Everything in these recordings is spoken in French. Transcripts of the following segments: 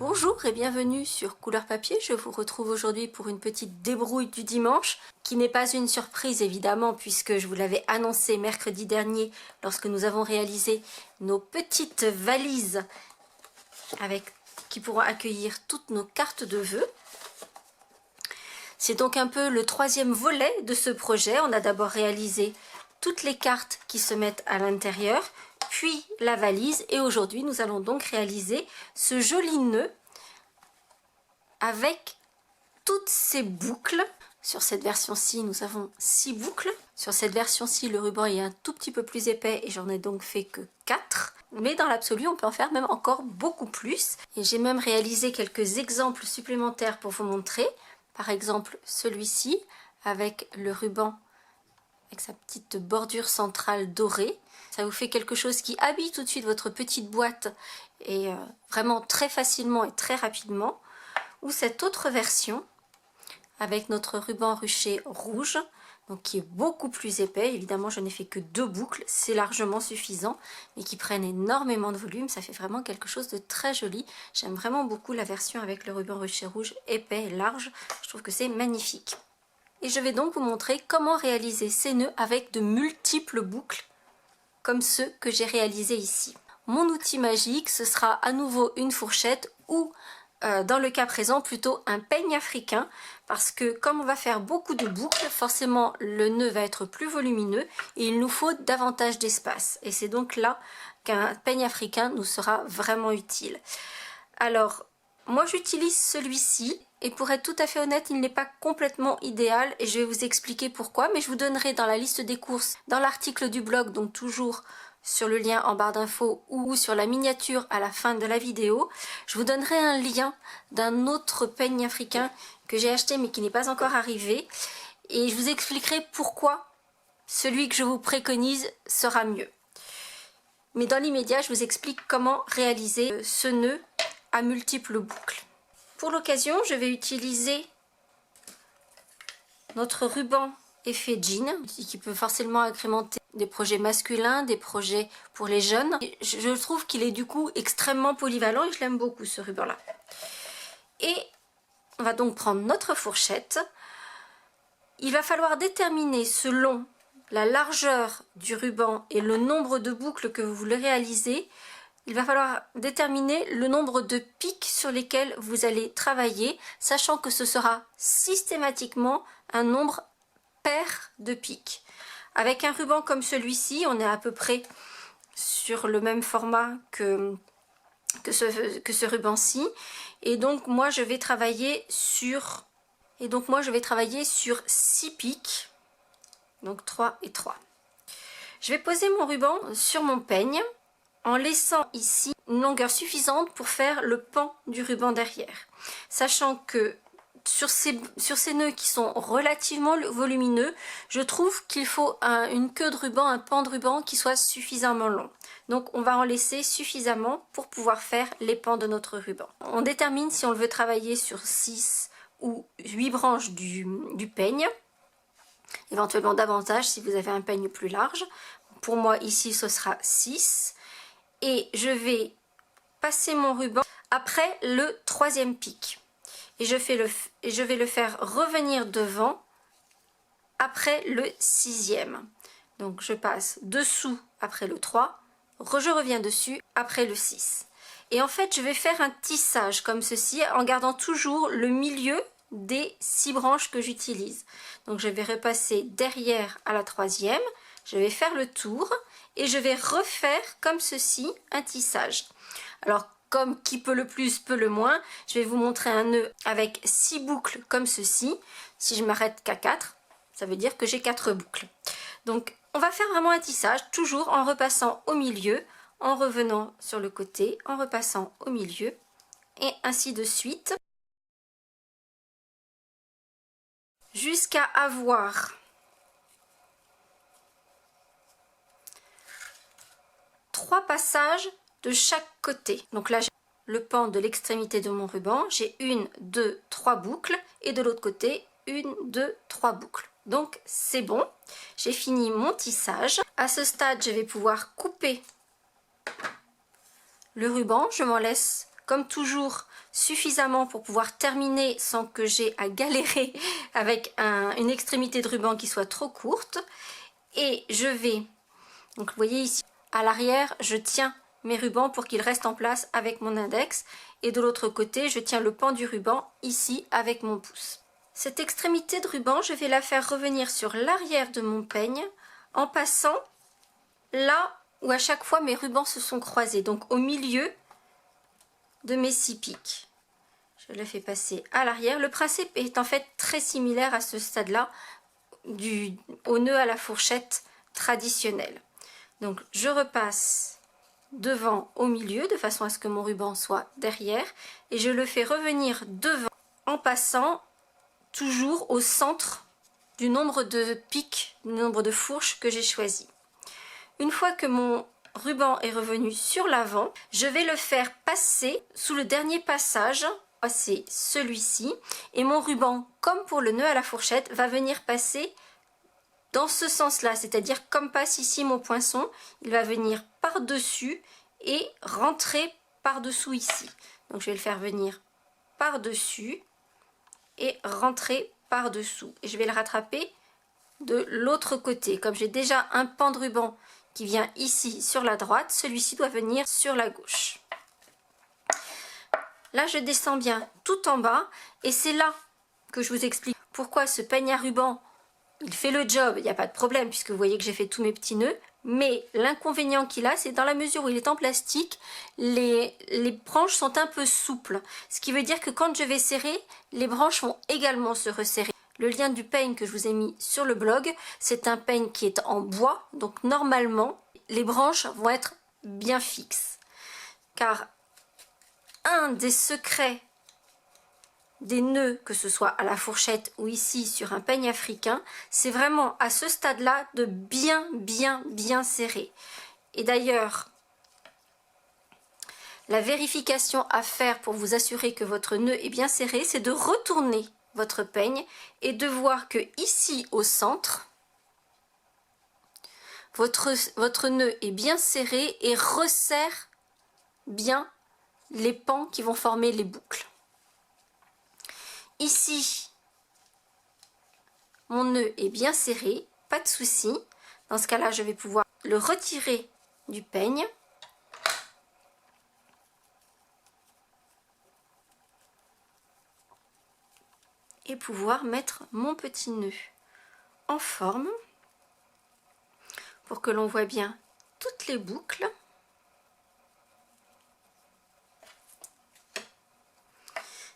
Bonjour et bienvenue sur Couleur Papier. Je vous retrouve aujourd'hui pour une petite débrouille du dimanche qui n'est pas une surprise évidemment puisque je vous l'avais annoncé mercredi dernier lorsque nous avons réalisé nos petites valises qui pourront accueillir toutes nos cartes de vœux. C'est donc un peu le troisième volet de ce projet. On a d'abord réalisé toutes les cartes qui se mettent à l'intérieur, puis la valise, et aujourd'hui nous allons donc réaliser ce joli nœud avec toutes ces boucles. Sur cette version-ci nous avons 6 boucles. Sur cette version-ci le ruban est un tout petit peu plus épais et j'en ai donc fait que 4. Mais dans l'absolu on peut en faire même encore beaucoup plus. Et j'ai même réalisé quelques exemples supplémentaires pour vous montrer. Par exemple celui-ci avec le ruban avec sa petite bordure centrale dorée. Ça vous fait quelque chose qui habille tout de suite votre petite boîte et vraiment très facilement et très rapidement. Ou cette autre version avec notre ruban ruché rouge, donc qui est beaucoup plus épais. Évidemment je n'ai fait que 2 boucles, c'est largement suffisant, mais qui prennent énormément de volume. Ça fait vraiment quelque chose de très joli. J'aime vraiment beaucoup la version avec le ruban ruché rouge épais et large. Je trouve que c'est magnifique. Et je vais donc vous montrer comment réaliser ces nœuds avec de multiples boucles, comme ceux que j'ai réalisés ici. Mon outil magique, ce sera à nouveau une fourchette ou, dans le cas présent, plutôt un peigne africain, parce que comme on va faire beaucoup de boucles, forcément le nœud va être plus volumineux et il nous faut davantage d'espace. Et c'est donc là qu'un peigne africain nous sera vraiment utile. Alors, moi j'utilise celui-ci. Et pour être tout à fait honnête, il n'est pas complètement idéal et je vais vous expliquer pourquoi. Mais je vous donnerai dans la liste des courses, dans l'article du blog, donc toujours sur le lien en barre d'infos ou sur la miniature à la fin de la vidéo, je vous donnerai un lien d'un autre peigne africain que j'ai acheté mais qui n'est pas encore arrivé. Et je vous expliquerai pourquoi celui que je vous préconise sera mieux. Mais dans l'immédiat, je vous explique comment réaliser ce nœud à multiples boucles. Pour l'occasion, je vais utiliser notre ruban effet jean, qui peut forcément agrémenter des projets masculins, des projets pour les jeunes. Je trouve qu'il est du coup extrêmement polyvalent et je l'aime beaucoup ce ruban-là. Et on va donc prendre notre fourchette. Il va falloir déterminer selon la largeur du ruban et le nombre de boucles que vous voulez réaliser. Il va falloir déterminer le nombre de pics sur lesquels vous allez travailler, sachant que ce sera systématiquement un nombre pair de pics. Avec un ruban comme celui-ci, on est à peu près sur le même format que ce ruban-ci. Et donc moi je vais travailler sur 6 pics, donc 3 et 3. Je vais poser mon ruban sur mon peigne, en laissant ici une longueur suffisante pour faire le pan du ruban derrière. Sachant que sur ces nœuds qui sont relativement volumineux, je trouve qu'il faut une queue de ruban, un pan de ruban qui soit suffisamment long. Donc on va en laisser suffisamment pour pouvoir faire les pans de notre ruban. On détermine si on le veut travailler sur 6 ou 8 branches du peigne, éventuellement davantage si vous avez un peigne plus large. Pour moi ici ce sera 6. Et je vais passer mon ruban après le 3e pic. Et je vais le faire revenir devant après le 6e. Donc je passe dessous après le 3, je reviens dessus après le 6. Et en fait je vais faire un tissage comme ceci en gardant toujours le milieu des 6 branches que j'utilise. Donc je vais repasser derrière à la 3e, je vais faire le tour et je vais refaire comme ceci un tissage. Alors comme qui peut le plus peut le moins, je vais vous montrer un nœud avec 6 boucles comme ceci. Si je m'arrête qu'à 4, ça veut dire que j'ai 4 boucles. Donc on va faire vraiment un tissage, toujours en repassant au milieu, en revenant sur le côté, en repassant au milieu, et ainsi de suite, jusqu'à avoir 3 passages de chaque côté. Donc là j'ai le pan de l'extrémité de mon ruban, j'ai 1, 2, 3 boucles et de l'autre côté 1, 2, 3 boucles. Donc c'est bon, j'ai fini mon tissage. À ce stade je vais pouvoir couper le ruban, je m'en laisse comme toujours suffisamment pour pouvoir terminer sans que j'ai à galérer avec une extrémité de ruban qui soit trop courte. Et je vais, donc vous voyez ici, à l'arrière, je tiens mes rubans pour qu'ils restent en place avec mon index. Et de l'autre côté, je tiens le pan du ruban ici avec mon pouce. Cette extrémité de ruban, je vais la faire revenir sur l'arrière de mon peigne en passant là où à chaque fois mes rubans se sont croisés, donc au milieu de mes 6 pics. Je le fais passer à l'arrière. Le principe est en fait très similaire à ce stade-là au nœud à la fourchette traditionnel. Donc je repasse devant au milieu de façon à ce que mon ruban soit derrière et je le fais revenir devant en passant toujours au centre du nombre de pics, du nombre de fourches que j'ai choisi. Une fois que mon ruban est revenu sur l'avant, je vais le faire passer sous le dernier passage, c'est celui-ci, et mon ruban, comme pour le nœud à la fourchette, va venir passer dans ce sens-là, c'est-à-dire comme passe ici mon poinçon, il va venir par-dessus et rentrer par-dessous ici. Donc je vais le faire venir par-dessus et rentrer par-dessous. Et je vais le rattraper de l'autre côté. Comme j'ai déjà un pan de ruban qui vient ici sur la droite, celui-ci doit venir sur la gauche. Là, je descends bien tout en bas et c'est là que je vous explique pourquoi ce peigne à ruban, il fait le job, il n'y a pas de problème puisque vous voyez que j'ai fait tous mes petits nœuds. Mais l'inconvénient qu'il a, c'est dans la mesure où il est en plastique, les branches sont un peu souples. Ce qui veut dire que quand je vais serrer, les branches vont également se resserrer. Le lien du peigne que je vous ai mis sur le blog, c'est un peigne qui est en bois. Donc normalement, les branches vont être bien fixes. Car un des secrets des nœuds, que ce soit à la fourchette ou ici sur un peigne africain, c'est vraiment à ce stade-là de bien serrer. Et d'ailleurs, la vérification à faire pour vous assurer que votre nœud est bien serré, c'est de retourner votre peigne et de voir que ici au centre, votre nœud est bien serré et resserre bien les pans qui vont former les boucles. Ici, mon nœud est bien serré, pas de souci. Dans ce cas-là, je vais pouvoir le retirer du peigne. Et pouvoir mettre mon petit nœud en forme pour que l'on voit bien toutes les boucles.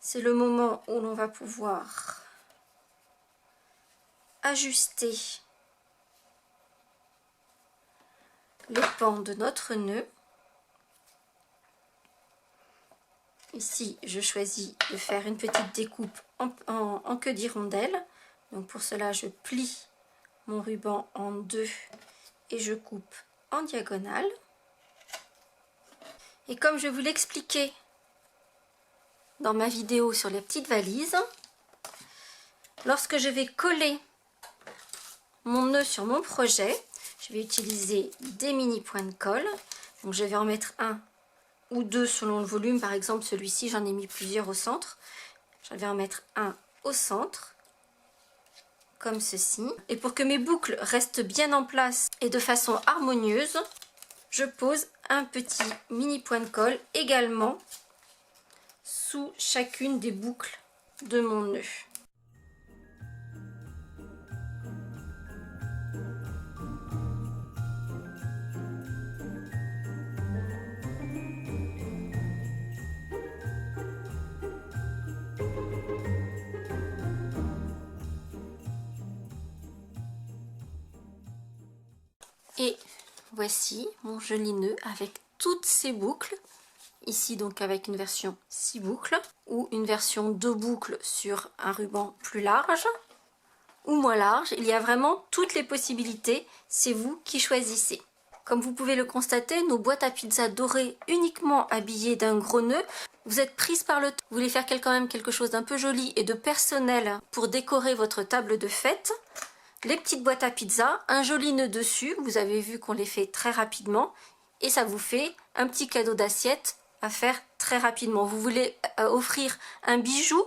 C'est le moment où l'on va pouvoir ajuster les pans de notre nœud. Ici, je choisis de faire une petite découpe en queue d'hirondelle. Donc pour cela, je plie mon ruban en deux et je coupe en diagonale. Et comme je vous l'expliquais dans ma vidéo sur les petites valises, lorsque je vais coller mon nœud sur mon projet, je vais utiliser des mini points de colle. Donc je vais en mettre un ou deux selon le volume. Par exemple, celui-ci, j'en ai mis plusieurs au centre. Je vais en mettre un au centre, comme ceci. Et pour que mes boucles restent bien en place et de façon harmonieuse, je pose un petit mini point de colle également sous chacune des boucles de mon nœud. Et voici mon joli nœud avec toutes ces boucles. Ici donc avec une version 6 boucles ou une version 2 boucles sur un ruban plus large ou moins large. Il y a vraiment toutes les possibilités, c'est vous qui choisissez. Comme vous pouvez le constater, nos boîtes à pizza dorées uniquement habillées d'un gros nœud. Vous êtes prise par le temps, vous voulez faire quand même quelque chose d'un peu joli et de personnel pour décorer votre table de fête. Les petites boîtes à pizza, un joli nœud dessus, vous avez vu qu'on les fait très rapidement et ça vous fait un petit cadeau d'assiette à faire très rapidement. Vous voulez offrir un bijou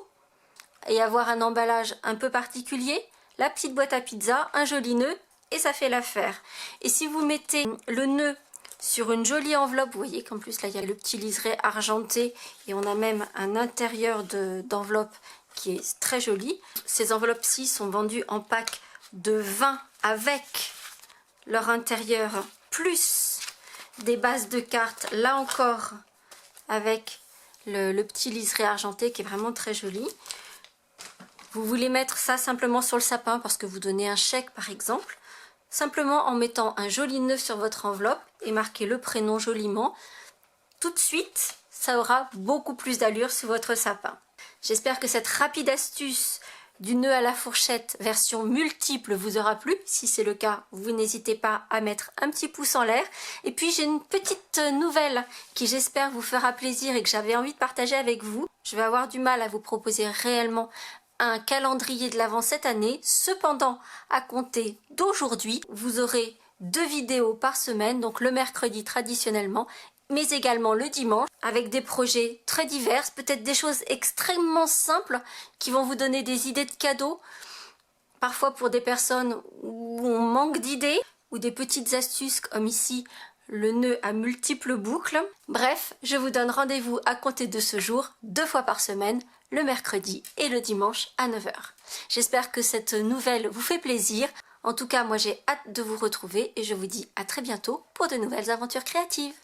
et avoir un emballage un peu particulier, la petite boîte à pizza, un joli nœud et ça fait l'affaire. Et si vous mettez le nœud sur une jolie enveloppe, vous voyez qu'en plus là il y a le petit liseré argenté et on a même un intérieur d'enveloppe qui est très joli. Ces enveloppes-ci sont vendues en pack de 20 avec leur intérieur plus des bases de cartes, là encore avec le petit liseré argenté qui est vraiment très joli. Vous voulez mettre ça simplement sur le sapin parce que vous donnez un chèque par exemple, simplement en mettant un joli nœud sur votre enveloppe et marquer le prénom joliment, tout de suite ça aura beaucoup plus d'allure sur votre sapin. J'espère que cette rapide astuce du nœud à la fourchette version multiple vous aura plu. Si c'est le cas, vous n'hésitez pas à mettre un petit pouce en l'air. Et puis j'ai une petite nouvelle qui j'espère vous fera plaisir et que j'avais envie de partager avec vous. Je vais avoir du mal à vous proposer réellement un calendrier de l'Avent cette année. Cependant, à compter d'aujourd'hui, vous aurez 2 vidéos par semaine, donc le mercredi traditionnellement, mais également le dimanche, avec des projets très divers, peut-être des choses extrêmement simples qui vont vous donner des idées de cadeaux, parfois pour des personnes où on manque d'idées, ou des petites astuces comme ici, le nœud à multiples boucles. Bref, je vous donne rendez-vous à compter de ce jour, 2 fois par semaine, le mercredi et le dimanche à 9 h. J'espère que cette nouvelle vous fait plaisir. En tout cas, moi j'ai hâte de vous retrouver et je vous dis à très bientôt pour de nouvelles aventures créatives.